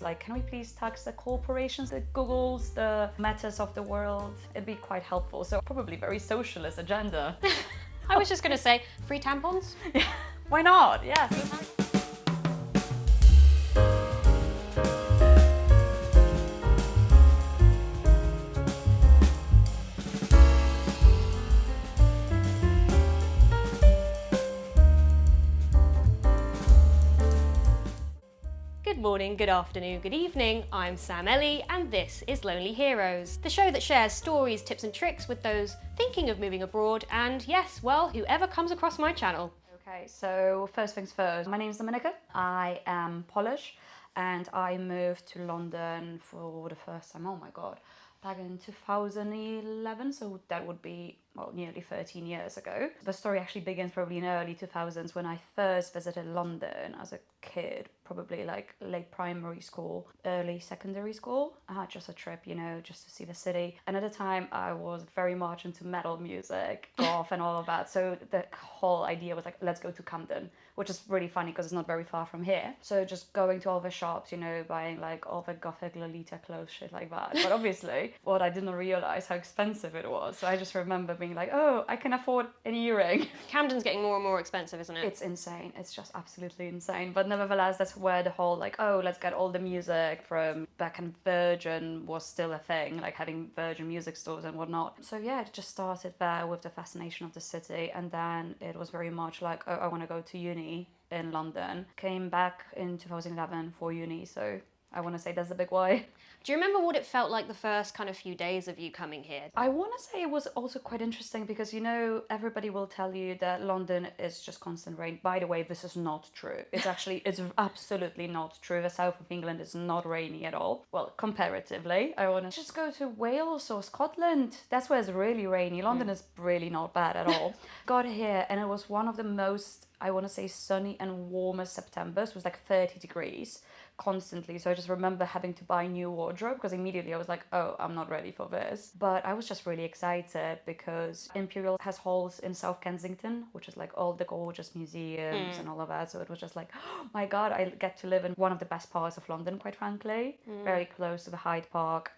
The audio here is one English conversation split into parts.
Like, can we please tax the corporations, the Googles, the Metas of the world? It'd be quite helpful. So probably very socialist agenda. I was just going to say, free tampons? Yeah, why not? Yes. Good morning, good afternoon, good evening. I'm Sam Ellie, and this is Lonely Heroes, the show that shares stories, tips and tricks with those thinking of moving abroad and, yes, well, whoever comes across my channel. Okay, so first things first. My name is Dominika. I am Polish and I moved to London for the first time, oh my god, back in 2011, so that would be, well, nearly 13 years ago. The story actually begins probably in early 2000s when I first visited London as a kid, probably like late primary school, early secondary school. I had just a trip, you know, just to see the city. And at the time I was very much into metal music, goth and all of that. So the whole idea was like, let's go to Camden, which is really funny because it's not very far from here. So just going to all the shops, you know, buying like all the gothic Lolita clothes, shit like that. But obviously what I didn't realize how expensive it was. So I just remember being like, oh, I can afford an earring. Camden's getting more and more expensive, isn't it? It's insane. It's just absolutely insane. But nevertheless, that's where the whole like, oh, let's get all the music from back in Virgin was still a thing, like having Virgin music stores and whatnot. So yeah, it just started there with the fascination of the city. And then it was very much like, oh, I want to go to uni in London. Came back in 2011 for uni. So I want to say that's the big why. Do you remember what it felt like the first kind of few days of you coming here? I want to say it was also quite interesting because, you know, everybody will tell you that London is just constant rain. By the way, this is not true. It's absolutely not true. The south of England is not rainy at all. Well, comparatively. I want to just go to Wales or Scotland. That's where it's really rainy. London is really not bad at all. Got here and it was one of the most, I want to say, sunny and warmest Septembers. It was like 30 degrees constantly. So I just remember having to buy new wardrobe because immediately I was like, oh, I'm not ready for this. But I was just really excited because Imperial has halls in South Kensington, which is like all the gorgeous museums and all of that. So it was just like, oh my God, I get to live in one of the best parts of London, quite frankly, very close to the Hyde Park.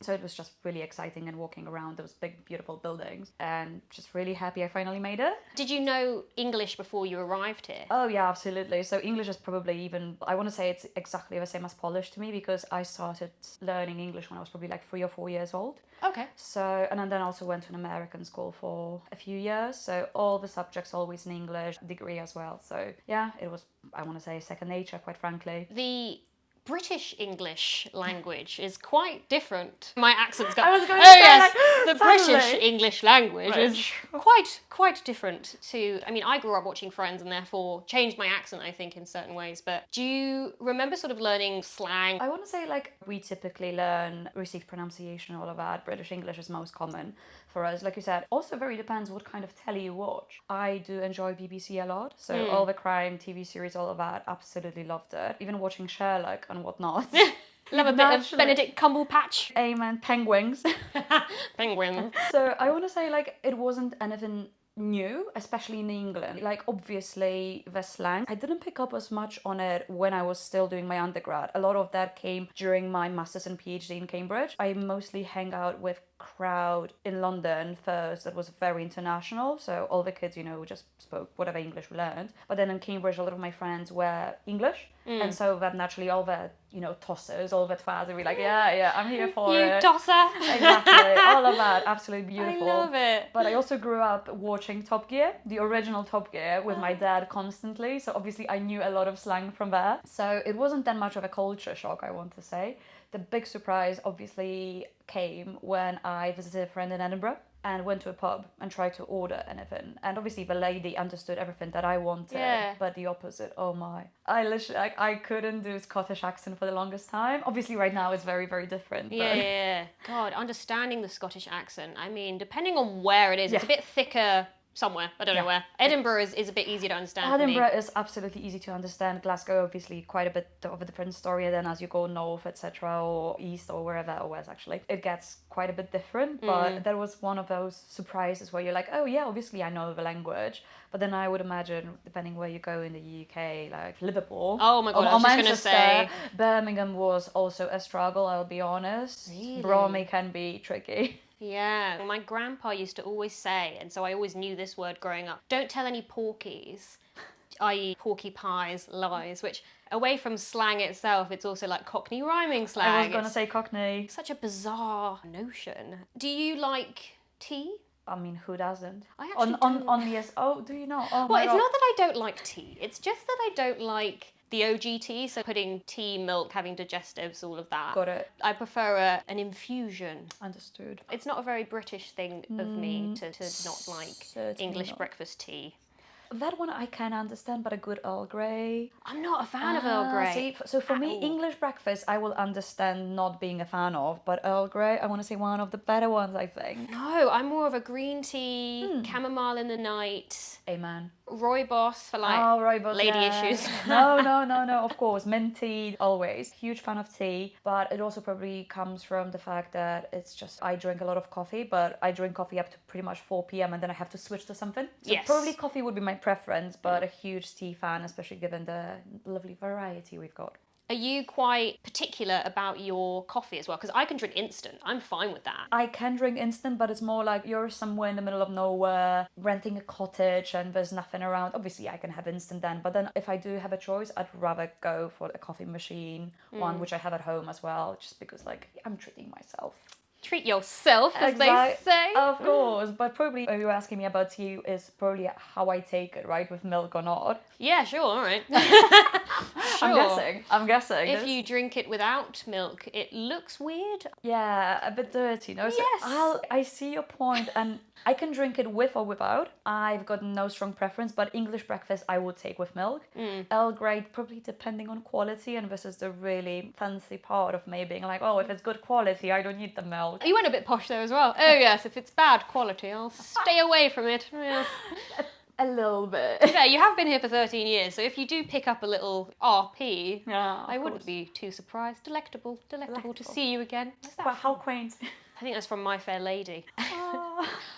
So it was just really exciting and walking around those big, beautiful buildings and just really happy I finally made it. Did you know English before you arrived here? Oh yeah, absolutely. So English is probably even, I want to say it's exactly the same as Polish to me because I started learning English when I was probably like 3 or 4 years old. Okay. So, and then also went to an American school for a few years. So all the subjects always in English, degree as well. So yeah, it was, I want to say, second nature, quite frankly. The British English language is quite different. My accent's got. I was going to say, yes, like, the suddenly. British English language is British. quite different to. I mean, I grew up watching Friends and therefore changed my accent, I think, in certain ways. But do you remember sort of learning slang? I want to say, like, we typically learn received pronunciation, all of that. British English is most common for us. Like you said, also very depends what kind of telly you watch. I do enjoy BBC a lot. So all the crime, TV series, all of that, absolutely loved it. Even watching Sherlock and whatnot. Love a bit of Benedict Cumberbatch. Amen. Penguins. Penguin. So I want to say, like, it wasn't anything new, especially in England. Like, obviously the slang, I didn't pick up as much on it when I was still doing my undergrad. A lot of that came during my master's and PhD in Cambridge. I mostly hang out with crowd in London first that was very international, so all the kids, you know, just spoke whatever English we learned. But then in Cambridge a lot of my friends were English, and so that naturally all the, you know, tossers, all the twads would be like, yeah, I'm here for You it. tosser. Exactly, all of that, absolutely beautiful. I love it. But I also grew up watching Top Gear, the original Top Gear, with my dad constantly, so obviously I knew a lot of slang from there. So it wasn't that much of a culture shock, I want to say. The big surprise obviously came when I visited a friend in Edinburgh and went to a pub and tried to order anything. And obviously the lady understood everything that I wanted, but the opposite, oh my. I literally, I couldn't do Scottish accent for the longest time. Obviously right now it's very, very different. But... Yeah. God, understanding the Scottish accent, I mean, depending on where it is, it's a bit thicker somewhere. I don't know where. Edinburgh is a bit easier to understand for me. Edinburgh is absolutely easy to understand. Glasgow, obviously, quite a bit of a different story. And then as you go north, etc., or east, or wherever, or west, actually, it gets quite a bit different. But that was one of those surprises where you're like, oh yeah, obviously I know the language. But then I would imagine, depending where you go in the UK, like Liverpool, Oh my God, I was just going to say. Birmingham was also a struggle, I'll be honest. Really? Bromley can be tricky. Yeah, my grandpa used to always say, and so I always knew this word growing up, don't tell any porkies, i.e. porcupines, lies, which away from slang itself, it's also like Cockney rhyming slang. I was going to say Cockney. Such a bizarre notion. Do you like tea? I mean, who doesn't? I actually don't. Oh, do you not? Oh Well, my it's God. not that I don't like tea, it's just that I don't like the OG tea, so putting tea, milk, having digestives, all of that. Got it. I prefer an infusion. Understood. It's not a very British thing of me to not like Certainly English not. breakfast tea. That one I can understand, but a good Earl Grey. I'm not a fan of Earl Grey. See, so for me, all. English breakfast, I will understand not being a fan of, but Earl Grey, I want to say one of the better ones, I think. No, I'm more of a green tea, chamomile in the night, Amen. rooibos for like Rooibos, lady yeah. issues. No, of course. Mint tea, always. Huge fan of tea, but it also probably comes from the fact that it's just, I drink a lot of coffee, but I drink coffee up to pretty much 4 p.m. and then I have to switch to something. So Yes. probably coffee would be my preference, but a huge tea fan, especially given the lovely variety we've got. Are you quite particular about your coffee as well? Because I can drink instant. I'm fine with that. I can drink instant, but it's more like you're somewhere in the middle of nowhere, renting a cottage and there's nothing around. Obviously, I can have instant then, but then if I do have a choice, I'd rather go for a coffee machine, one which I have at home as well, just because like I'm treating myself. Treat yourself, as they say. Of course, but probably if you're asking me about tea is probably how I take it, right? With milk or not. Yeah, sure, all right. I'm guessing. If you drink it without milk, it looks weird. Yeah, a bit dirty, no? So Yes. I see your point, and I can drink it with or without. I've got no strong preference, but English breakfast I would take with milk. Earl Grey, probably depending on quality, and this is the really fancy part of me being like, oh, if it's good quality, I don't need the milk. You went a bit posh there as well. Oh yes, if it's bad quality, I'll stay away from it. Yes. A little bit. Yeah, you have been here for 13 years, so if you do pick up a little RP, Yeah, I wouldn't be too surprised. Delectable to see you again. But how quaint. I think that's from My Fair Lady.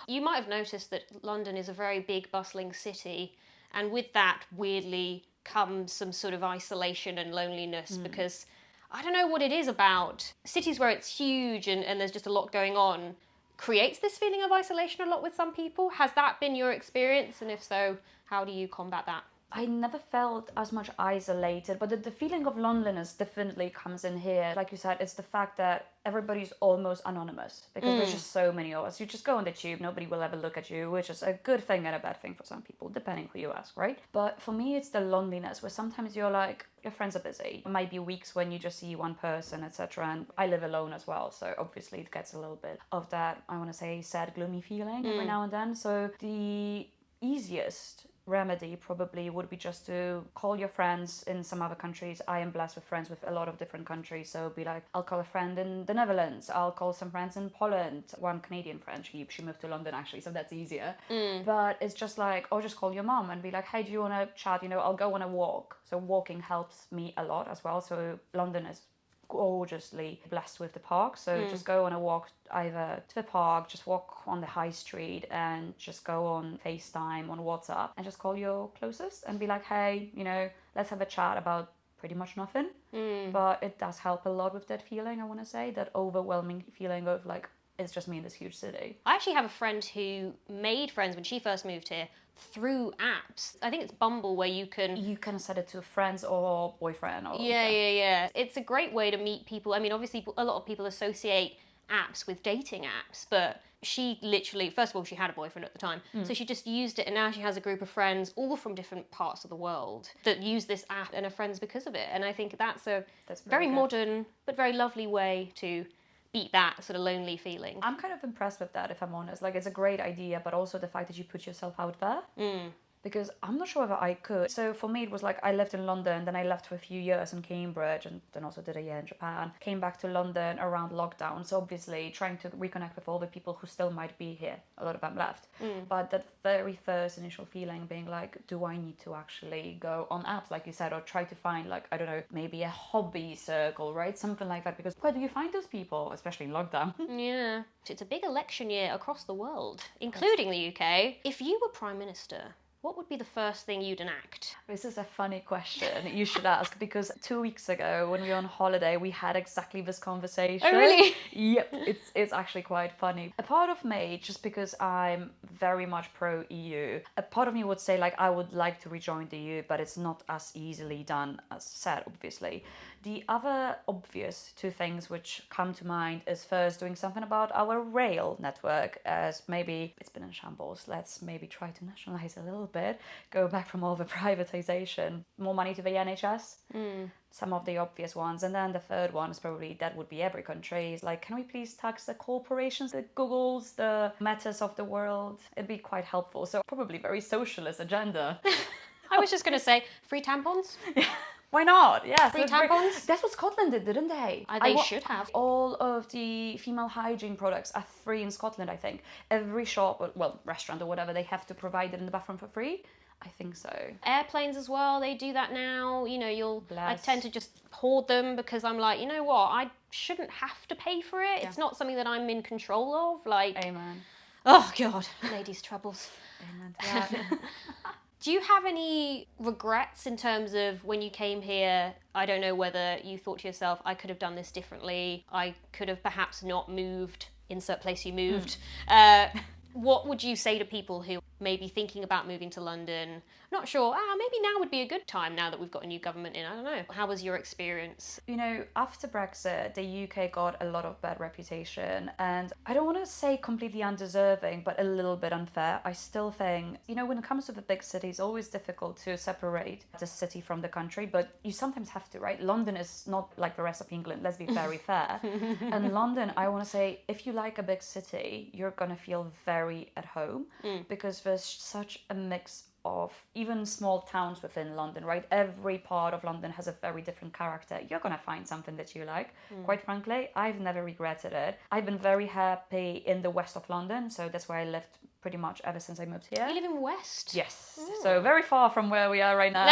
You might have noticed that London is a very big, bustling city, and with that, weirdly, comes some sort of isolation and loneliness because I don't know what it is about cities where it's huge and there's just a lot going on creates this feeling of isolation a lot with some people. Has that been your experience? And if so, how do you combat that? I never felt as much isolated, but the feeling of loneliness definitely comes in here. Like you said, it's the fact that everybody's almost anonymous because there's just so many of us. You just go on the tube, nobody will ever look at you, which is a good thing and a bad thing for some people, depending who you ask, right? But for me, it's the loneliness where sometimes you're like, your friends are busy. It might be weeks when you just see one person, etc. And I live alone as well, so obviously it gets a little bit of that, I want to say, sad, gloomy feeling every now and then. So the easiest remedy probably would be just to call your friends in some other countries. I am blessed with friends with a lot of different countries, so be like, I'll call a friend in the Netherlands, I'll call some friends in Poland, one Canadian friend, she moved to London actually, so that's easier. But it's just like, or just call your mom and be like, hey, do you want to chat? I'll go on a walk. So walking helps me a lot as well. So London is gorgeously blessed with the park, so just go on a walk either to the park, just walk on the high street and just go on FaceTime, on WhatsApp, and just call your closest and be like, hey, let's have a chat about pretty much nothing. But it does help a lot with that feeling, I want to say, that overwhelming feeling of like, it's just me in this huge city. I actually have a friend who made friends when she first moved here through apps. I think it's Bumble where you can set it to friends or boyfriend or yeah. It's a great way to meet people. I mean, obviously a lot of people associate apps with dating apps, but she literally, first of all, she had a boyfriend at the time, so she just used it, and now she has a group of friends all from different parts of the world that use this app and are friends because of it. And I think that's very modern but very lovely way to beat that sort of lonely feeling. I'm kind of impressed with that, if I'm honest. Like, it's a great idea, but also the fact that you put yourself out there. because I'm not sure whether I could. So for me, it was like I lived in London, then I left for a few years in Cambridge, and then also did a year in Japan. Came back to London around lockdown, so obviously trying to reconnect with all the people who still might be here. A lot of them left. But that very first initial feeling being like, do I need to actually go on apps, like you said, or try to find, like, I don't know, maybe a hobby circle, right? Something like that, because where do you find those people, especially in lockdown? Yeah. It's a big election year across the world, including the UK. If you were Prime Minister, what would be the first thing you'd enact? This is a funny question you should ask, because 2 weeks ago when we were on holiday we had exactly this conversation. Oh, really? Yep, it's actually quite funny. A part of me, just because I'm very much pro EU, a part of me would say like I would like to rejoin the EU, but it's not as easily done as said, obviously. The other obvious two things which come to mind is first doing something about our rail network, as maybe it's been in shambles. Let's maybe try to nationalise a little bit, go back from all the privatisation, more money to the NHS. Some of the obvious ones. And then the third one is probably, that would be every country, is like, can we please tax the corporations, the Googles, the Metas of the world? It'd be quite helpful. So probably very socialist agenda. I was just going to say, free tampons? Why not? Yeah. Free tampons? That's what Scotland did, didn't they? They should have. All of the female hygiene products are free in Scotland, I think. Every shop, well, restaurant or whatever, they have to provide it in the bathroom for free. I think so. Airplanes as well, they do that now. You know, I Bless. tend to just hoard them because I'm like, you know what, I shouldn't have to pay for it. It's not something that I'm in control of. Like, Amen. oh God, ladies' troubles. Amen to that. Do you have any regrets in terms of when you came here? I don't know whether you thought to yourself, I could have done this differently. I could have perhaps not moved, insert place you moved. What would you say to people who may be thinking about moving to London? Not sure, maybe now would be a good time now that we've got a new government in. I don't know. How was your experience? You know, after Brexit, the UK got a lot of bad reputation, and I don't want to say completely undeserving, but a little bit unfair. I still think, you know, when it comes to the big cities, it's always difficult to separate the city from the country, but you sometimes have to, right? London is not like the rest of England, let's be very fair. And London, I want to say, if you like a big city, you're going to feel very at home, because there's such a mix of even small towns within London, right? Every part of London has a very different character. You're gonna find something that you like. Quite frankly, I've never regretted it. I've been very happy in the west of London, so that's where I lived pretty much ever since I moved here. You live in West? Yes, so very far from where we are right now.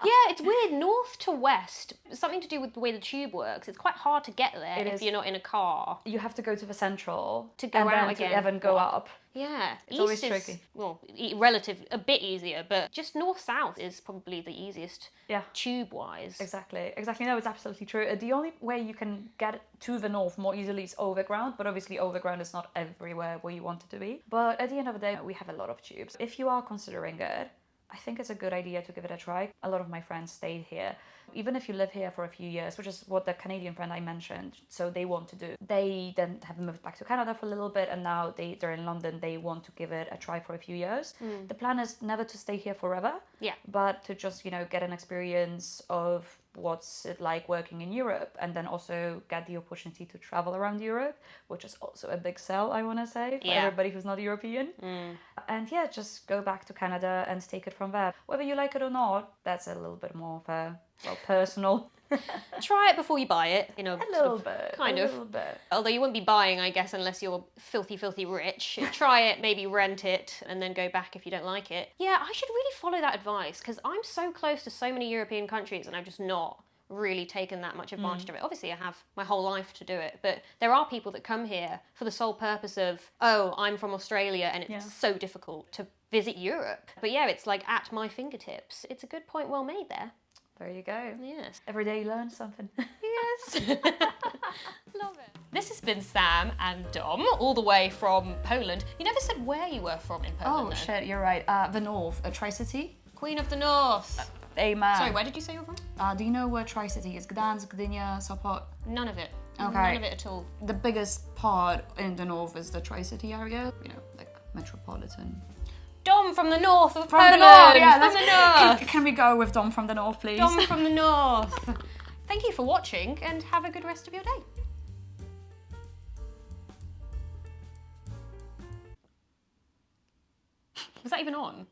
Yeah, it's weird. North to west, something to do with the way the tube works. It's quite hard to get there if you're not in a car. You have to go to the central To go and out then again. to even go up. Yeah, It's always tricky. Well, relative, a bit easier, but just north-south is probably the easiest Yeah. tube-wise. Exactly. No, it's absolutely true. The only way you can get to the north more easily is overground, but obviously overground is not everywhere where you want it to be. But at the end of the day, we have a lot of tubes. If you are considering it, I think it's a good idea to give it a try. A lot of my friends stayed here. Even if you live here for a few years, which is what the Canadian friend I mentioned, so they want to do. They then have moved back to Canada for a little bit, and now they're in London. They want to give it a try for a few years. The plan is never to stay here forever, but to just, you know, get an experience of what's it like working in Europe, and then also get the opportunity to travel around Europe, which is also a big sell, I want to say, for everybody who's not European. And yeah, just go back to Canada and take it from there. Whether you like it or not, that's a little bit more of a, well, personal. Try it before you buy it, you know. A little bit. Kind of. A little bit. Although you wouldn't be buying, I guess, unless you're filthy, filthy rich. Try it, maybe rent it, and then go back if you don't like it. Yeah, I should really follow that advice, because I'm so close to so many European countries and I've just not really taken that much advantage of it. Obviously, I have my whole life to do it, but there are people that come here for the sole purpose of, oh, I'm from Australia and it's so difficult to visit Europe. But yeah, it's like at my fingertips. It's a good point well made there. There you go. Yes. Every day you learn something. Yes. Love it. This has been Sam and Dom, all the way from Poland. You never said where you were from in Poland, Oh, though. shit, you're right. The North, a Tri-City. Queen of the North. Amen. Sorry, where did you say you're from? Do you know where Tri-City is? Gdansk, Gdynia, Sopot. None of it. Okay. None of it at all. The biggest part in the North is the Tri-City area. You know, like metropolitan. Dom from the north of From Poland. the North, yeah. From the north. Can we go with Dom from the North, please? Dom from the north. Thank you for watching and have a good rest of your day. Was that even on?